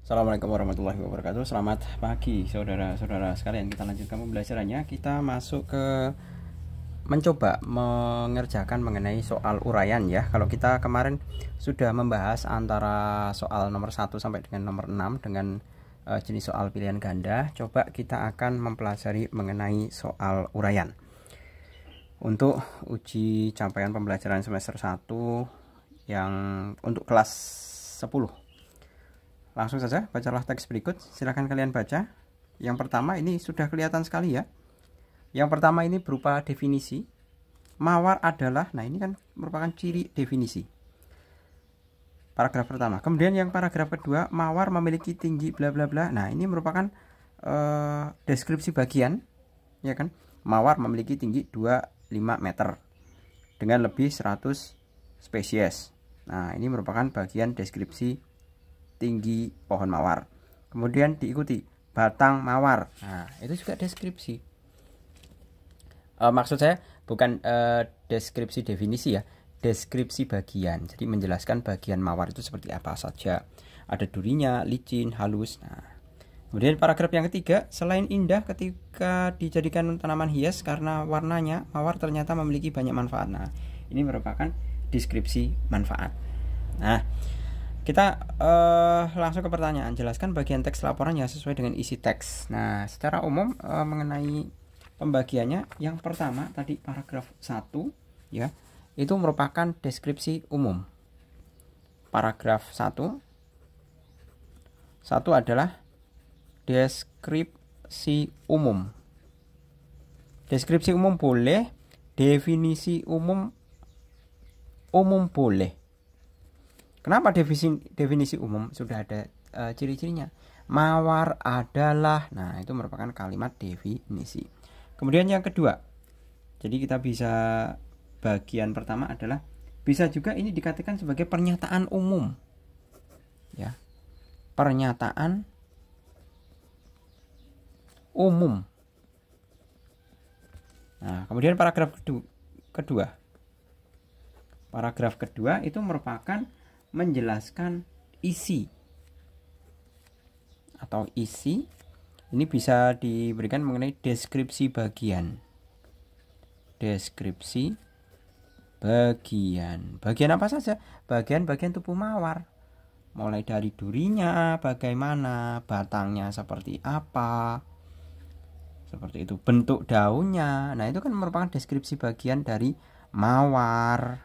Assalamualaikum warahmatullahi wabarakatuh. Selamat pagi saudara-saudara sekalian. Kita lanjutkan pembelajarannya. Kita masuk ke mencoba mengerjakan mengenai soal uraian ya. Kalau kita kemarin sudah membahas antara soal nomor 1 sampai dengan nomor 6 dengan jenis soal pilihan ganda, coba kita akan mempelajari mengenai soal uraian. Untuk uji capaian pembelajaran semester 1 yang untuk kelas 10. Langsung saja bacalah teks berikut. Silahkan kalian baca. Yang pertama ini sudah kelihatan sekali ya. Yang pertama ini berupa definisi. Mawar adalah, nah ini kan merupakan ciri definisi. Paragraf pertama. Kemudian yang paragraf kedua, mawar memiliki tinggi bla bla bla. Nah ini merupakan deskripsi bagian, ya kan? Mawar memiliki tinggi 25 meter dengan lebih 100 spesies. Nah ini merupakan bagian deskripsi tinggi pohon mawar. Kemudian diikuti batang mawar. Nah itu juga deskripsi. Maksud saya bukan deskripsi definisi ya, deskripsi bagian. Jadi menjelaskan bagian mawar itu seperti apa saja. Ada durinya, licin, halus. Nah kemudian paragraf yang ketiga, selain indah ketika dijadikan tanaman hias karena warnanya, mawar ternyata memiliki banyak manfaat. Nah ini merupakan deskripsi manfaat. Nah kita langsung ke pertanyaan. Jelaskan bagian teks laporan yang sesuai dengan isi teks. Nah, secara umum mengenai pembagiannya, yang pertama tadi paragraf 1 ya, itu merupakan deskripsi umum. Paragraf 1 adalah deskripsi umum. Deskripsi umum boleh, definisi umum boleh. Kenapa definisi umum? Sudah ada ciri-cirinya. Mawar adalah, nah itu merupakan kalimat definisi. Kemudian yang kedua, jadi kita bisa, bagian pertama adalah bisa juga ini dikatakan sebagai pernyataan umum, ya, pernyataan umum. Nah kemudian paragraf kedua, paragraf kedua itu merupakan menjelaskan isi atau isi. Ini bisa diberikan mengenai deskripsi bagian. Deskripsi bagian. Bagian apa saja? Bagian-bagian tubuh mawar. Mulai dari durinya bagaimana, batangnya seperti apa, seperti itu, bentuk daunnya. Nah itu kan merupakan deskripsi bagian dari mawar.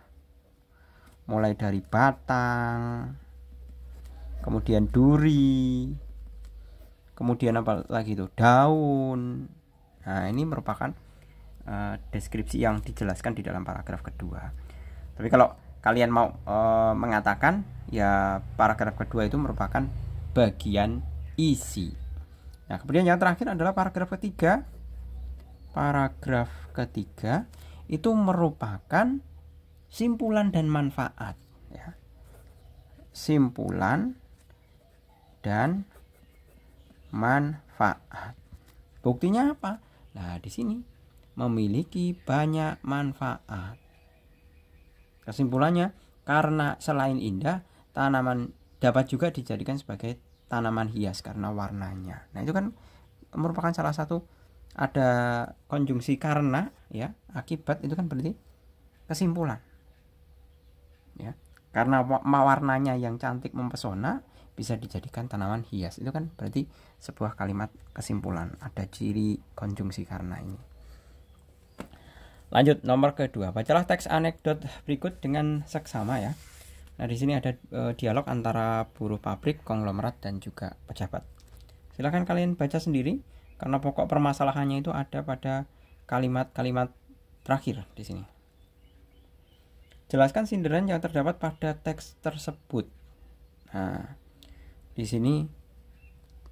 Mulai dari batang, kemudian duri, kemudian apa lagi itu, daun. Nah ini merupakan deskripsi yang dijelaskan di dalam paragraf kedua. Tapi kalau kalian mau mengatakan ya, paragraf kedua itu merupakan bagian isi. Nah kemudian yang terakhir adalah paragraf ketiga. Paragraf ketiga itu merupakan simpulan dan manfaat ya. Simpulan dan manfaat. Buktinya apa? Nah, di sini memiliki banyak manfaat. Kesimpulannya, karena selain indah, tanaman dapat juga dijadikan sebagai tanaman hias karena warnanya. Nah, itu kan merupakan salah satu, ada konjungsi karena ya, akibat, itu kan berarti kesimpulan. Ya, karena warnanya yang cantik mempesona bisa dijadikan tanaman hias. Itu kan berarti sebuah kalimat kesimpulan, ada ciri konjungsi karena ini. Lanjut nomor kedua, bacalah teks anekdot berikut dengan seksama ya. Nah di sini ada dialog antara buruh pabrik, konglomerat dan juga pejabat. Silahkan kalian baca sendiri karena pokok permasalahannya itu ada pada kalimat-kalimat terakhir di sini. Jelaskan sindiran yang terdapat pada teks tersebut. Nah, di sini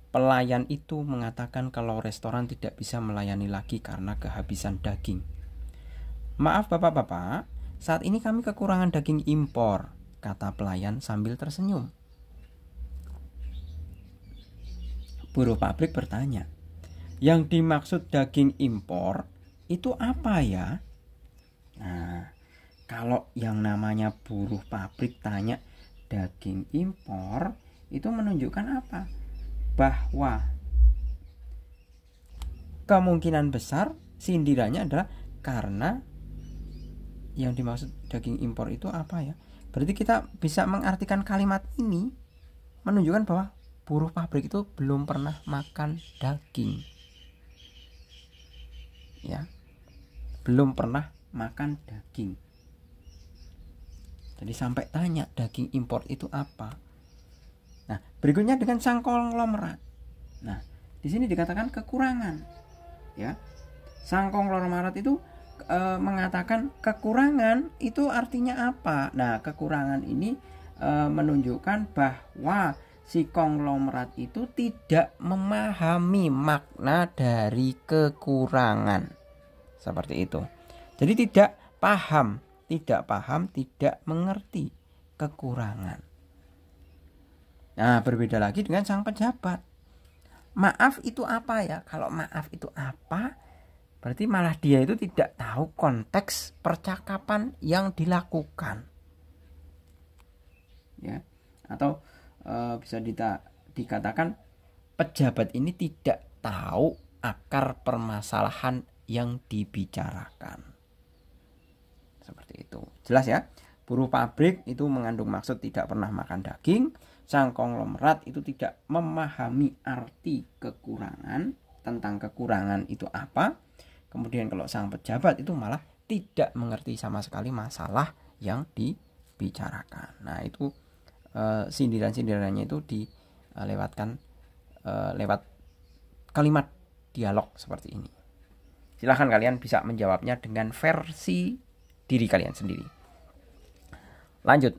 pelayan itu mengatakan kalau restoran tidak bisa melayani lagi karena kehabisan daging. Maaf bapak-bapak, saat ini kami kekurangan daging impor, kata pelayan sambil tersenyum. Buruh pabrik bertanya, yang dimaksud daging impor itu apa ya? Nah, kalau yang namanya buruh pabrik tanya daging impor, itu menunjukkan apa? bahwa kemungkinan besar sindirannya adalah karena yang dimaksud daging impor itu apa ya? Berarti kita bisa mengartikan kalimat ini menunjukkan bahwa buruh pabrik itu belum pernah makan daging. Ya. Belum pernah makan daging. Jadi sampai tanya daging impor itu apa. Nah, berikutnya dengan sang konglomerat. Nah, di sini dikatakan kekurangan. Ya. Sang konglomerat itu mengatakan kekurangan itu artinya apa? Nah, kekurangan ini menunjukkan bahwa si konglomerat itu tidak memahami makna dari kekurangan. Seperti itu. Jadi tidak paham, tidak mengerti kekurangan. Nah, berbeda lagi dengan sang pejabat. Maaf itu apa ya? Kalau maaf itu apa? Berarti malah dia itu tidak tahu konteks percakapan yang dilakukan. Ya. Atau bisa dikatakan pejabat ini tidak tahu akar permasalahan yang dibicarakan. Seperti itu. Jelas ya? Buruh pabrik itu mengandung maksud tidak pernah makan daging. Sang konglomerat itu tidak memahami arti kekurangan, tentang kekurangan itu apa. Kemudian kalau sang pejabat itu malah tidak mengerti sama sekali masalah yang dibicarakan. Nah, itu sindiran-sindirannya itu dilewatkan lewat kalimat dialog seperti ini. Silahkan kalian bisa menjawabnya dengan versi diri kalian sendiri. Lanjut.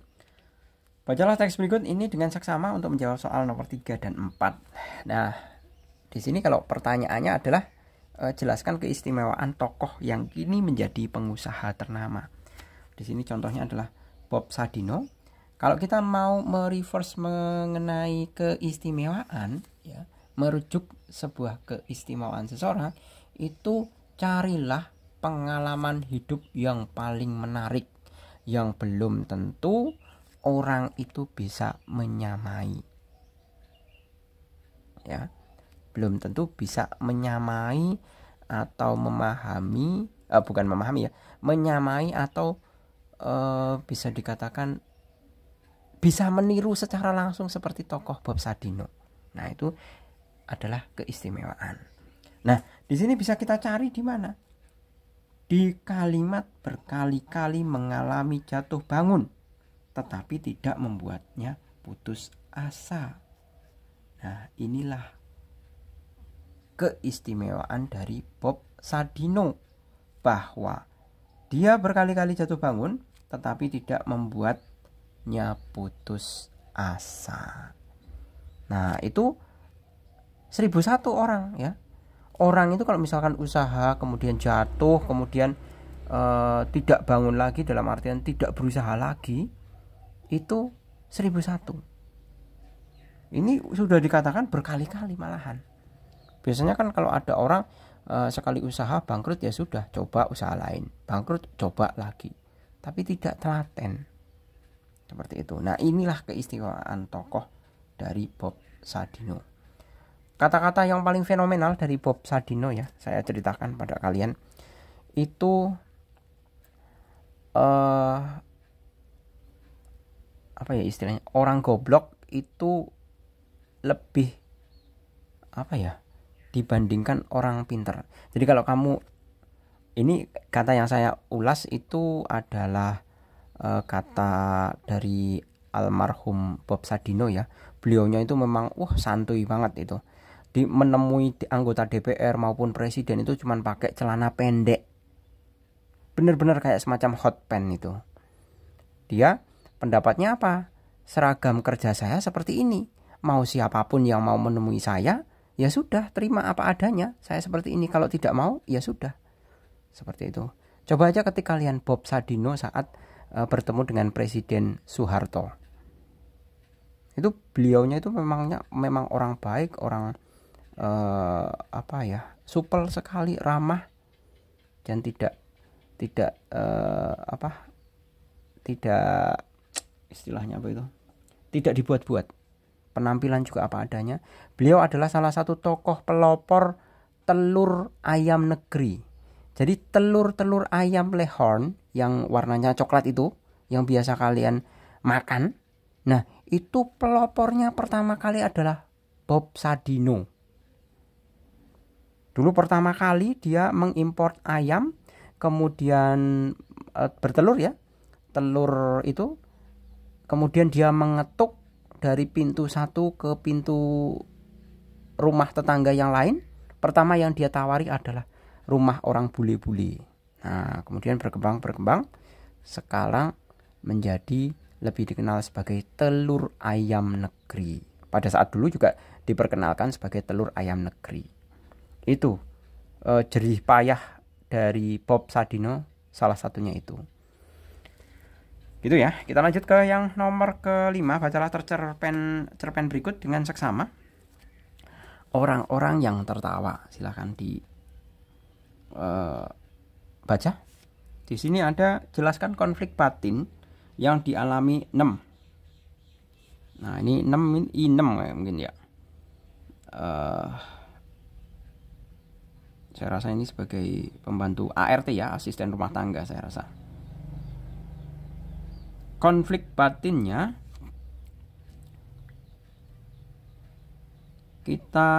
Bacalah teks berikut ini dengan seksama untuk menjawab soal nomor 3 dan 4. Nah, di sini kalau pertanyaannya adalah jelaskan keistimewaan tokoh yang kini menjadi pengusaha ternama. Di sini contohnya adalah Bob Sadino. Kalau kita mau mereverse mengenai keistimewaan, ya, merujuk sebuah keistimewaan seseorang, itu carilah pengalaman hidup yang paling menarik, yang belum tentu orang itu bisa menyamai. Ya, belum tentu bisa menyamai atau memahami, bukan memahami ya, menyamai atau bisa dikatakan bisa meniru secara langsung seperti tokoh Bob Sadino. Nah, itu adalah keistimewaan. Nah, di sini bisa kita cari di mana? Di kalimat berkali-kali mengalami jatuh bangun, tetapi tidak membuatnya putus asa. Nah, inilah keistimewaan dari Bob Sadino, bahwa dia berkali-kali jatuh bangun, tetapi tidak membuatnya putus asa. Nah, itu 1001 orang ya. Orang itu kalau misalkan usaha kemudian jatuh, kemudian tidak bangun lagi, dalam artian tidak berusaha lagi, itu 1001. Ini sudah dikatakan berkali-kali malahan. Biasanya kan kalau ada orang sekali usaha bangkrut, ya sudah, coba usaha lain, bangkrut, coba lagi, tapi tidak telaten seperti itu. Nah, inilah keistimewaan tokoh dari Bob Sadino. Kata-kata yang paling fenomenal dari Bob Sadino ya, saya ceritakan pada kalian, itu apa ya istilahnya, orang goblok itu lebih apa ya dibandingkan orang pinter. Jadi kalau kamu, ini kata yang saya ulas itu adalah kata dari almarhum Bob Sadino ya. Beliaunya itu memang santuy banget itu. Menemui anggota DPR maupun presiden itu cuman pakai celana pendek. Bener-bener kayak semacam hot pen itu. Dia pendapatnya apa? Seragam kerja saya seperti ini. Mau siapapun yang mau menemui saya, ya sudah, terima apa adanya. Saya seperti ini. Kalau tidak mau, ya sudah. Seperti itu. Coba aja ketika kalian Bob Sadino saat bertemu dengan Presiden Soeharto. Itu beliaunya itu memang orang baik, orang supel sekali, ramah, dan tidak istilahnya apa itu, tidak dibuat-buat. penampilan juga apa adanya. Beliau adalah salah satu tokoh pelopor telur ayam negeri. Jadi telur ayam Leghorn yang warnanya coklat itu, yang biasa kalian makan. Nah, itu pelopornya pertama kali adalah Bob Sadino. Dulu pertama kali dia mengimpor ayam, kemudian bertelur ya. Telur itu kemudian dia mengetuk dari pintu satu ke pintu rumah tetangga yang lain. Pertama yang dia tawari adalah rumah orang bule-bule. Nah, kemudian berkembang. Sekarang menjadi lebih dikenal sebagai telur ayam negeri. Pada saat dulu juga diperkenalkan sebagai telur ayam negeri. Itu jerih payah dari Bob Sadino, salah satunya itu. Gitu ya. Kita lanjut ke yang nomor kelima. Bacalah cerpen berikut dengan seksama. Orang-orang yang tertawa. Silakan baca. Di sini ada jelaskan konflik batin yang dialami Nem. Nah, ini Nem mungkin ya. Saya rasa ini sebagai pembantu ART ya, asisten rumah tangga saya rasa. Konflik batinnya kita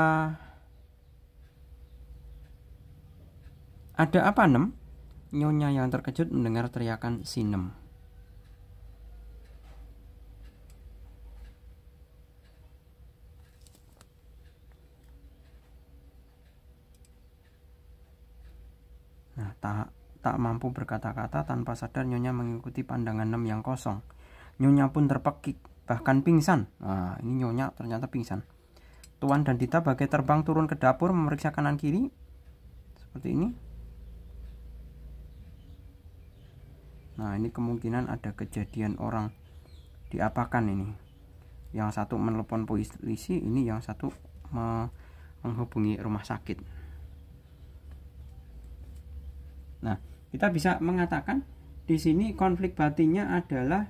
ada apa Nem? Nyonya yang terkejut mendengar teriakan si Nem. Nah, tak mampu berkata-kata, tanpa sadar Nyonya mengikuti pandangan Nem yang kosong. Nyonya pun terpekik, bahkan pingsan. Nah, ini Nyonya ternyata pingsan. Tuan dan Dita bagai terbang turun ke dapur memeriksa kanan kiri. Seperti ini. Nah, ini kemungkinan ada kejadian orang diapakan ini. Yang satu menelepon polisi, ini yang satu menghubungi rumah sakit. Nah, kita bisa mengatakan di sini konflik batinnya adalah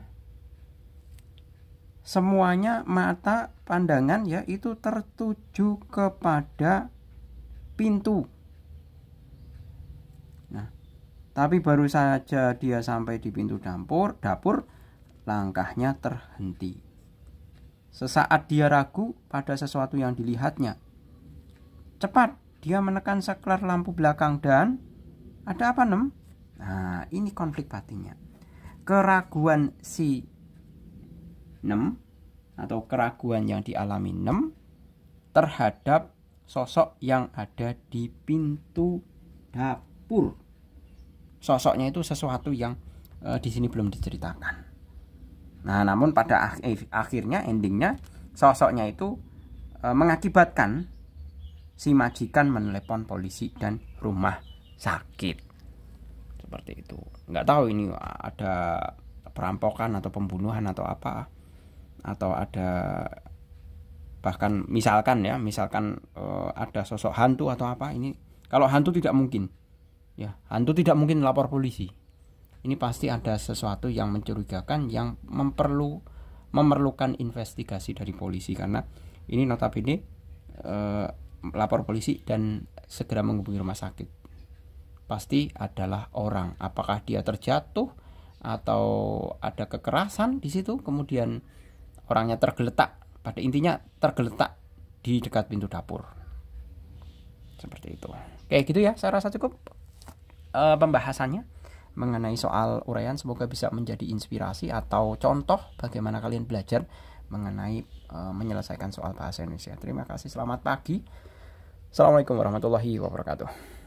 semuanya mata pandangan ya itu tertuju kepada pintu. Nah, tapi baru saja dia sampai di pintu dapur, langkahnya terhenti. Sesaat dia ragu pada sesuatu yang dilihatnya. Cepat dia menekan saklar lampu belakang dan ada apa Nem? Nah, ini konflik batinnya. Keraguan si Nem atau keraguan yang dialami Nem terhadap sosok yang ada di pintu dapur. Sosoknya itu sesuatu yang di sini belum diceritakan. Nah, namun pada akhirnya endingnya sosoknya itu mengakibatkan si majikan menelepon polisi dan rumah sakit. Seperti itu. Nggak tahu ini ada perampokan atau pembunuhan atau apa, atau ada bahkan misalkan ada sosok hantu atau apa. Ini kalau hantu tidak mungkin ya, hantu tidak mungkin lapor polisi. Ini pasti ada sesuatu yang mencurigakan yang memerlukan investigasi dari polisi, karena ini notabene lapor polisi dan segera menghubungi rumah sakit. Pasti adalah orang, apakah dia terjatuh atau ada kekerasan di situ, kemudian orangnya tergeletak, pada intinya tergeletak di dekat pintu dapur. Seperti itu. Kayak gitu ya, saya rasa cukup pembahasannya mengenai soal uraian. Semoga bisa menjadi inspirasi atau contoh bagaimana kalian belajar mengenai menyelesaikan soal bahasa Indonesia. Terima kasih, selamat pagi. Assalamualaikum warahmatullahi wabarakatuh.